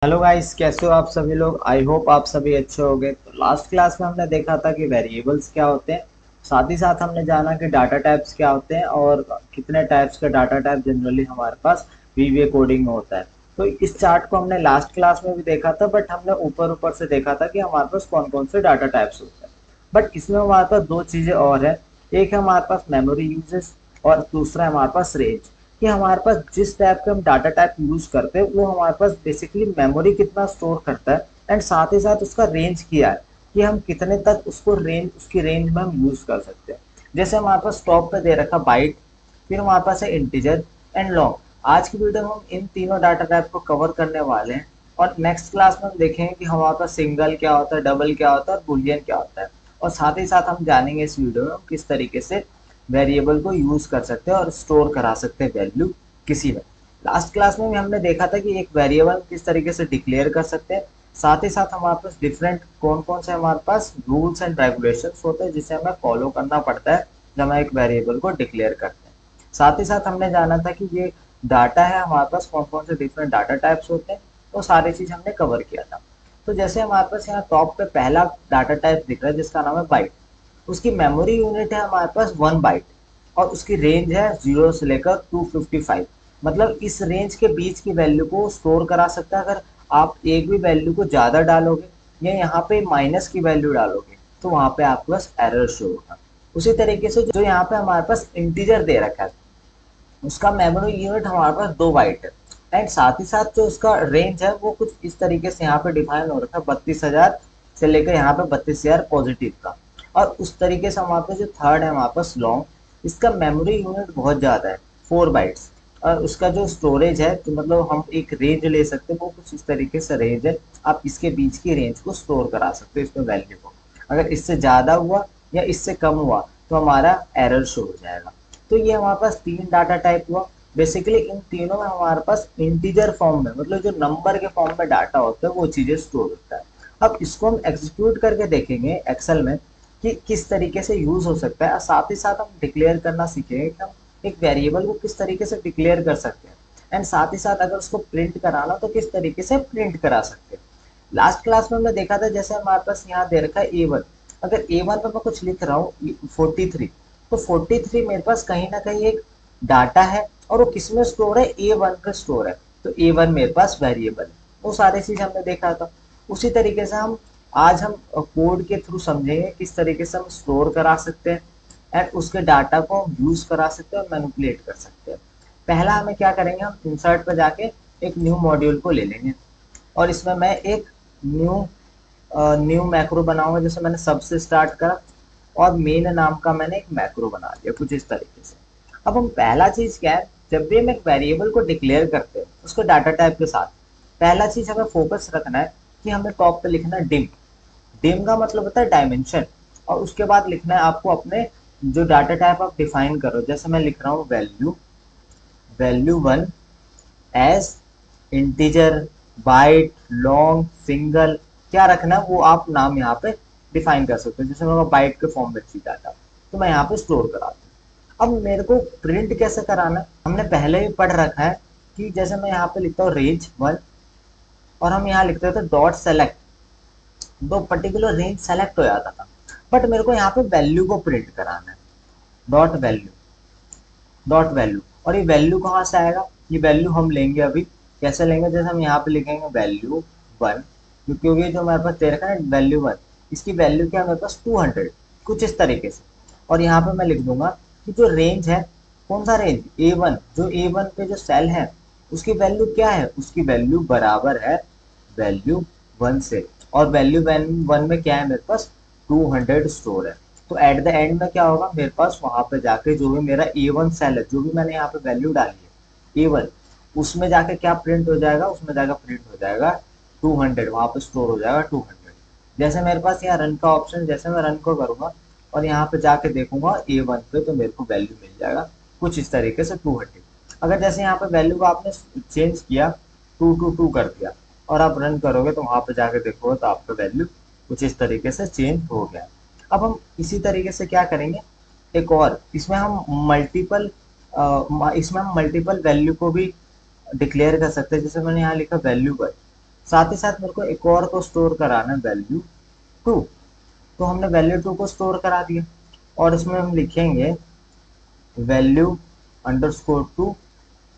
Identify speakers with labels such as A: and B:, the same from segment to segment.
A: Hello guys, कैसे हो आप सभी लोग। आई होप आप सभी अच्छे होंगे। तो लास्ट क्लास में हमने देखा था कि वेरिएबल्स क्या होते हैं। साथ ही साथ हमने जाना कि डाटा टाइप्स क्या होते हैं और कितने टाइप्स का डाटा टाइप जनरली हमारे पास वीबीए कोडिंग में होता है। तो इस चार्ट को हमने लास्ट क्लास में भी देखा था, बट हमने ऊपर ऊपर से देखा था कि हमारे पास कौन कौन से डाटा टाइप्स होते हैं। बट इसमें हमारे पास दो चीजें और है। एक है हमारे पास मेमोरी यूजेस और दूसरा है हमारे पास रेंज। कि हमारे पास जिस टाइप का हम डाटा टाइप यूज करते हैं वो हमारे पास बेसिकली मेमोरी कितना स्टोर करता है एंड साथ ही साथ उसका रेंज क्या है कि हम कितने तक उसको रेंज उसकी रेंज में हम यूज कर सकते हैं। जैसे हमारे पास टॉप पे दे रखा बाइट, फिर हमारे पास है इंटीजर एंड लॉन्ग। आज की वीडियो में हम इन तीनों डाटा टाइप को कवर करने वाले हैं और नेक्स्ट क्लास में हम देखेंगे कि हमारे पास सिंगल क्या होता है, डबल क्या होता है और बुलियन क्या होता है। और साथ ही साथ हम जानेंगे इस वीडियो में हम किस तरीके से वेरिएबल को यूज कर सकते हैं और स्टोर करा सकते हैं वैल्यू किसी में। लास्ट क्लास में भी हमने देखा था कि एक वेरिएबल किस तरीके से डिक्लेयर कर सकते हैं। साथ ही साथ हमारे पास डिफरेंट कौन कौन से हमारे पास रूल्स एंड रेगुलेशंस होते हैं जिसे हमें फॉलो करना पड़ता है जब हम एक वेरिएबल को डिक्लेयर करते हैं। साथ ही साथ हमने जाना था कि ये डाटा है हमारे पास कौन कौन से डिफरेंट डाटा टाइप्स होते हैं। तो सारी चीज हमने कवर किया था। तो जैसे हमारे पास यहाँ टॉप पे पहला डाटा टाइप दिख रहा है जिसका नाम है बाइट। उसकी मेमोरी यूनिट है हमारे पास 1 बाइट और उसकी रेंज है 0 से लेकर 255। मतलब इस रेंज के बीच की वैल्यू को स्टोर करा सकता है। अगर आप एक भी वैल्यू को ज़्यादा डालोगे या यहाँ पे माइनस की वैल्यू डालोगे तो वहाँ पे आपके पास एरर शो होगा। उसी तरीके से जो यहाँ पे हमारे पास इंटीजर दे रखा है उसका मेमोरी यूनिट हमारे पास 2 बाइट है एंड साथ ही साथ जो उसका रेंज है वो कुछ इस तरीके से यहाँ पे डिफाइन हो रखा है 32,000 से लेकर यहाँ पे 32,000 पॉजिटिव का। और उस तरीके से हमारे पास जो थर्ड है हमारे पास लॉन्ग, इसका मेमोरी यूनिट बहुत ज़्यादा है 4 बाइट्स। और उसका जो स्टोरेज है तो मतलब हम एक रेंज ले सकते हैं, वो कुछ इस तरीके से रेंज है। आप इसके बीच की रेंज को स्टोर करा सकते हो इसमें वैल्यू को। अगर इससे ज़्यादा हुआ या इससे कम हुआ तो हमारा एरर शो हो जाएगा। तो ये हमारे पास तीन डाटा टाइप हुआ। बेसिकली इन तीनों में हमारे पास इंटीजर फॉर्म में मतलब जो नंबर के फॉर्म में डाटा होता है वो चीजें स्टोर होता है। अब इसको हम एग्जीक्यूट करके देखेंगे एक्सेल में कि किस तरीके से यूज हो सकता है और साथ ही साथ हम डिक्लेयर करना सीखेंगे कि हम एक वेरिएबल को किस तरीके से डिक्लेयर कर सकते हैं एंड साथ ही साथ अगर उसको प्रिंट कराना तो किस तरीके से प्रिंट करा सकते हैं। लास्ट क्लास में हमने देखा था जैसे हमारे पास यहाँ दे रखा है A1। अगर A1 पे मैं कुछ लिख रहा हूँ 43, तो 43 मेरे पास कहीं ना कहीं एक डाटा है और वो किसमें स्टोर है, A1 पे स्टोर है। तो A1 मेरे पास वेरिएबल है। वो सारी चीज हमने देखा था। उसी तरीके से हम आज हम कोड के थ्रू समझेंगे किस तरीके से हम स्टोर करा सकते हैं एंड उसके डाटा को हम यूज करा सकते हैं और मैनिपुलेट कर सकते हैं। पहला हमें क्या करेंगे, हम इंसर्ट पर जाके एक न्यू मॉड्यूल को ले लेंगे और इसमें मैं एक न्यू न्यू मैक्रो बनाऊंगा। जैसे मैंने सबसे स्टार्ट करा और मेन नाम का मैंने एक मैक्रो बना दिया कुछ इस तरीके से। अब हम पहला चीज क्या है, जब भी हम एक वेरिएबल को डिक्लेयर करते हैं उसको डाटा टाइप के साथ पहला चीज हमें फोकस रखना है कि हमें टॉप पे लिखना है डिम। डिम का मतलब होता है डायमेंशन। और उसके बाद लिखना है आपको अपने जो डाटा टाइप आप डिफाइन करो। जैसे मैं लिख रहा हूँ value value 1 as integer, byte, long, single, क्या रखना है वो आप नाम यहाँ पे डिफाइन कर सकते हो। जैसे मैं बाइट के फॉर्म में चाहिए डाटा तो मैं यहाँ पे स्टोर करा दूँ। अब मेरे को प्रिंट कैसे कराना है, हमने पहले ही पढ़ रखा है कि जैसे मैं यहाँ पे लिखता हूँ रेंज 1 और हम यहाँ लिखते थे डॉट सेलेक्ट, दो पर्टिकुलर रेंज सेलेक्ट हो जाता था। बट मेरे को यहाँ पे वैल्यू को प्रिंट कराना है, डॉट वैल्यू। और ये वैल्यू कहाँ से आएगा, ये वैल्यू हम लेंगे अभी। कैसे लेंगे, जैसे हम यहाँ पे लिखेंगे वैल्यू 1, क्योंकि ये जो हमारे पास दे रखा है वैल्यू 1, इसकी वैल्यू क्या है मेरे पास 200 कुछ इस तरीके से। और यहाँ पे मैं लिख दूंगा कि जो रेंज है, कौन सा रेंज, A1, जो A1 पे जो सेल है उसकी वैल्यू क्या है, उसकी वैल्यू बराबर है वैल्यू 1 से। और वैल्यू 1 में क्या है मेरे पास 200 स्टोर है। तो एट द एंड में क्या होगा, मेरे पास वहां पे जाके जो भी मेरा A1 सेल है, जो भी मैंने यहाँ पे वैल्यू डाली है A1, उसमें जाके क्या प्रिंट हो जाएगा, उसमें जाकर प्रिंट हो जाएगा 200, वहां पे स्टोर हो जाएगा 200। जैसे मेरे पास यहाँ रन का ऑप्शन, जैसे मैं रन को करूंगा और यहाँ पे जाके देखूंगा A1 पे तो मेरे को वैल्यू मिल जाएगा कुछ इस तरीके से 200। अगर जैसे यहाँ पे वैल्यू को आपने चेंज किया 222 कर दिया और आप रन करोगे तो वहां पे जाके देखोगे तो आपका वैल्यू कुछ इस तरीके से चेंज हो गया। अब हम इसी तरीके से क्या करेंगे, एक और इसमें हम मल्टीपल वैल्यू को भी डिक्लेयर कर सकते हैं। जैसे मैंने यहाँ लिखा वैल्यू 1, साथ ही साथ मेरे को एक और को स्टोर कराना है, वैल्यू 2। तो हमने वैल्यू 2 को स्टोर करा दिया और इसमें हम लिखेंगे वैल्यू अंडरस्कोर 2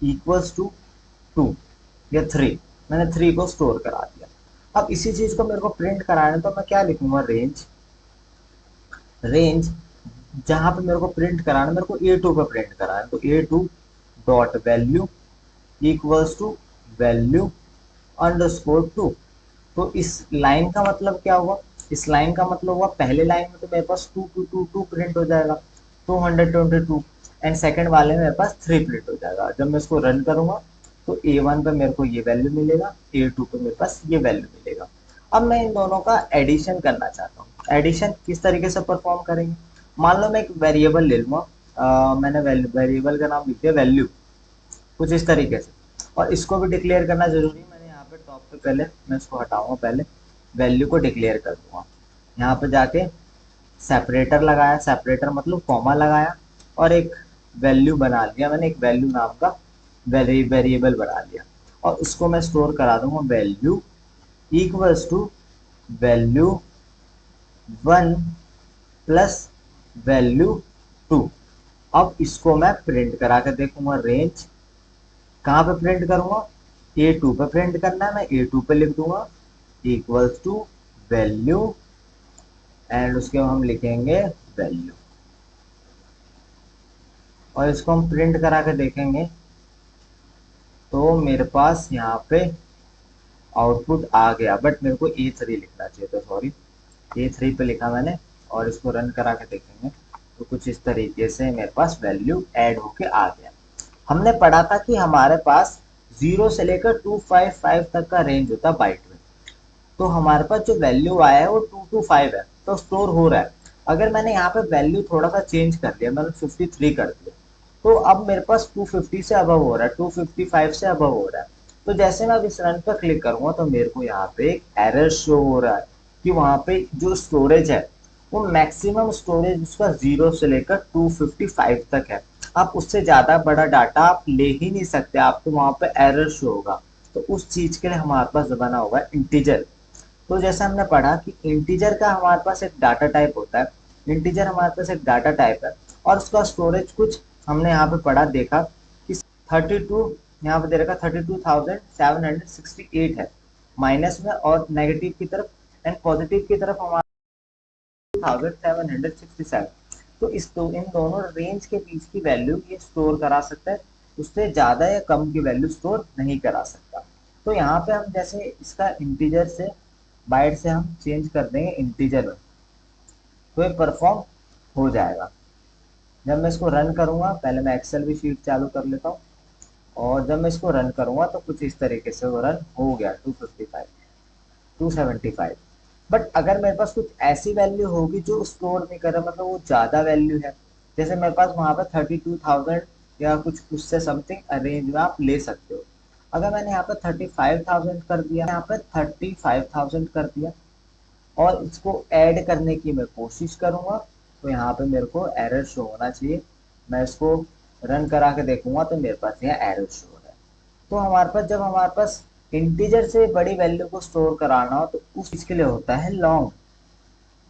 A: इक्वल्स टू 2 या 3। मैंने 3 को स्टोर करा दिया। अब इसी चीज को मेरे को प्रिंट कराना है तो मैं क्या लिखूंगा, रेंज। रेंज जहां पे मेरे को प्रिंट कराना है, मेरे को A2 पे प्रिंट कराना है, तो A2 dot value equals to value underscore 2। तो इस लाइन का मतलब क्या हुआ, इस लाइन का मतलब हुआ पहले लाइन में तो मेरे पास 2222 प्रिंट हो जाएगा, 222, एंड सेकंड वाले में मेरे पास 3 प्रिंट हो जाएगा। जब मैं इसको रन करूंगा तो A1 पे मेरे को ये वैल्यू मिलेगा, A2 पे मेरे पास ये वैल्यू मिलेगा। अब मैं इन दोनों का एडिशन करना चाहता हूँ। एडिशन किस तरीके से परफॉर्म करेंगे, मान लो मैं एक वेरिएबल ले लूंगा, मैंने वेरिएबल का नाम लिख दिया वैल्यू, कुछ इस तरीके से। और इसको भी डिक्लेयर करना जरूरी है। मैंने यहाँ पे टॉप पे पहले मैं इसको हटाऊंगा, पहले वैल्यू को डिक्लेयर कर दूंगा। यहाँ पे जाके सेपरेटर लगाया, सेपरेटर मतलब कॉमा लगाया, और एक वैल्यू बना लिया मैंने, एक वैल्यू नाम का वेरिएबल बना लिया। और उसको मैं स्टोर करा दूंगा value equals to value 1 plus value 2। अब इसको मैं प्रिंट करा कर देखूंगा, रेंज कहाँ पे प्रिंट करूंगा, A2 पे प्रिंट करना है, मैं A2 पे लिख दूंगा इक्वल्स टू वैल्यू, एंड उसके हम लिखेंगे वैल्यू। और इसको हम प्रिंट करा के देखेंगे तो मेरे पास यहाँ पे आउटपुट आ गया, बट मेरे को A3 लिखना चाहिए था, सॉरी A3 पे लिखा मैंने। और इसको रन करा के देखेंगे तो कुछ इस तरीके से मेरे पास वैल्यू ऐड होके आ गया। हमने पढ़ा था कि हमारे पास 0 से लेकर 255 तक का रेंज होता है बाइट में। तो हमारे पास जो वैल्यू आया है वो 225 है, तो स्टोर हो रहा है। अगर मैंने यहाँ पे वैल्यू थोड़ा सा चेंज कर दिया, मैंने 53 कर दिया, तो अब मेरे पास 250 से अबव हो रहा है, 255 से अबव हो रहा है। तो जैसे मैं अब इस रन पर क्लिक करूंगा तो मेरे को यहाँ पे एक एरर शो हो रहा है कि वहां पे जो स्टोरेज है वो मैक्सिमम स्टोरेज उसका 0 से लेकर 255 तक है। आप उससे ज्यादा बड़ा डाटा आप ले ही नहीं सकते, आपको वहां पे एरर शो होगा। तो उस चीज के लिए हमारे पास बना होगा इंटीजर। तो जैसे हमने पढ़ा कि इंटीजर का हमारे पास एक डाटा टाइप होता है, इंटीजर हमारे पास एक डाटा टाइप है, और उसका स्टोरेज कुछ हमने यहाँ पे पढ़ा देखा कि 32, यहाँ पे दे रखा 32,768 है माइनस में, और नेगेटिव की तरफ एंड पॉजिटिव की तरफ हमारा 2767। तो इन दोनों रेंज के बीच की वैल्यू ये स्टोर करा सकता है, उससे ज्यादा या कम की वैल्यू स्टोर नहीं करा सकता। तो यहाँ पे हम जैसे इसका इंटीजर से बाइट से हम चेंज कर देंगे इंटीजर में, तो ये परफॉर्म हो जाएगा। जब मैं इसको रन करूंगा, पहले मैं एक्सेल भी शीट चालू कर लेता हूँ, और जब मैं इसको रन करूंगा तो कुछ इस तरीके से वो रन हो गया, 255 275। बट अगर मेरे पास कुछ ऐसी वैल्यू होगी जो स्टोर नहीं कर रहा, मतलब वो ज्यादा वैल्यू है, जैसे मेरे पास वहां पर 32,000 या कुछ उससे समथिंग रेंज में आप ले सकते हो। अगर मैंने यहाँ पर 35,000 कर दिया, यहाँ पर 35,000 कर दिया, और इसको ऐड करने की मैं कोशिश करूंगा, तो यहाँ पे मेरे को एरर शो होना चाहिए। मैं इसको रन करा के देखूंगा तो मेरे पास यहाँ एरर शो हो रहा है। तो हमारे पास जब हमारे पास इंटीजर से बड़ी वैल्यू को स्टोर कराना हो तो उस चीज के लिए होता है लॉन्ग।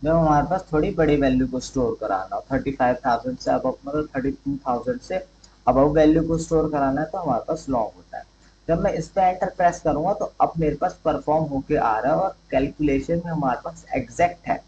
A: जब हमारे पास थोड़ी बड़ी वैल्यू को स्टोर कराना हो, 35,000 से अब मतलब 32,000 से अबव वैल्यू को स्टोर कराना है, तो हमारे पास लॉन्ग होता है। जब मैं इस पे एंटर प्रेस करूंगा तो अब मेरे पास परफॉर्म होके आ रहा है, और कैलकुलेशन में हमारे पास एग्जैक्ट है।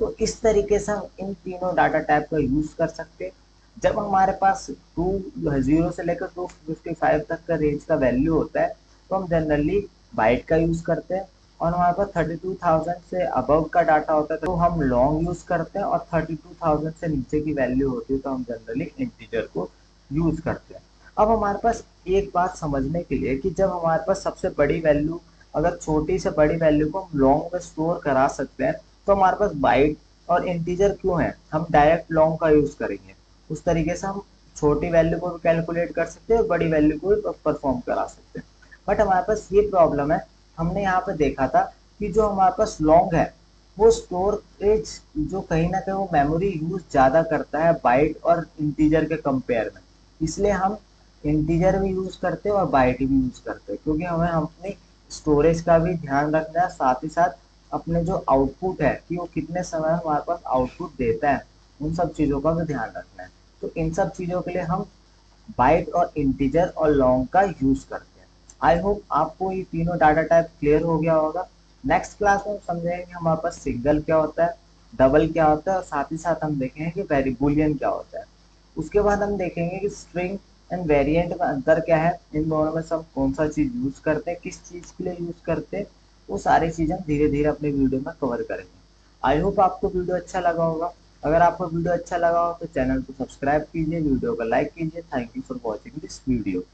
A: तो इस तरीके से हम इन तीनों डाटा टाइप का यूज कर सकते हैं। जब हमारे पास 0 से लेकर 255 तक का रेंज का वैल्यू होता है तो हम जनरली बाइट का यूज करते हैं, और हमारे पास 32,000 से अबव का डाटा होता है तो हम लॉन्ग यूज करते हैं, और 32,000 से नीचे की वैल्यू होती है तो हम जनरली इंटीजर को यूज करते हैं। अब हमारे पास एक बात समझने के लिए कि जब हमारे पास सबसे बड़ी वैल्यू, अगर छोटी से बड़ी वैल्यू को हम लॉन्ग में स्टोर करा सकते हैं, तो हमारे पास बाइट और इंटीजर क्यों है, हम डायरेक्ट लॉन्ग का यूज करेंगे। उस तरीके से हम छोटी वैल्यू को भी कैलकुलेट कर सकते हैं और बड़ी वैल्यू को भी परफॉर्म करा सकते हैं। बट हमारे पास ये प्रॉब्लम है, हमने यहाँ पे देखा था कि जो हमारे पास लॉन्ग है वो स्टोरेज जो कहीं ना कहीं वो मेमोरी यूज ज्यादा करता है बाइट और इंटीजर के कंपेयर में। इसलिए हम इंटीजर भी यूज करते हैं और बाइट भी यूज करते हैं, क्योंकि हमें अपनी स्टोरेज का भी ध्यान रखना है, साथ ही साथ अपने जो आउटपुट है कि वो कितने समय हमारे पास आउटपुट देता है, उन सब चीज़ों का भी ध्यान रखना है। तो इन सब चीज़ों के लिए हम बाइट और इंटीजर और लॉन्ग का यूज़ करते हैं। आई होप आपको ये तीनों डाटा टाइप क्लियर हो गया होगा। नेक्स्ट क्लास में हम समझेंगे हमारे पास सिंगल क्या होता है, डबल क्या होता है, और साथ ही साथ हम देखेंगे कि वेरिएबुलियन क्या होता है। उसके बाद हम देखेंगे कि स्ट्रिंग एंड वेरिएंट में अंतर क्या है, इन दोनों में सब कौन सा चीज़ यूज़ करते हैं, किस चीज़ के लिए यूज़ करते हैं, वो सारी चीज़ें हम धीरे धीरे अपने वीडियो में कवर करेंगे। आई होप आपको वीडियो अच्छा लगा होगा। अगर आपको वीडियो अच्छा लगा हो तो चैनल को सब्सक्राइब कीजिए, वीडियो को लाइक कीजिए। Thank you for watching this video.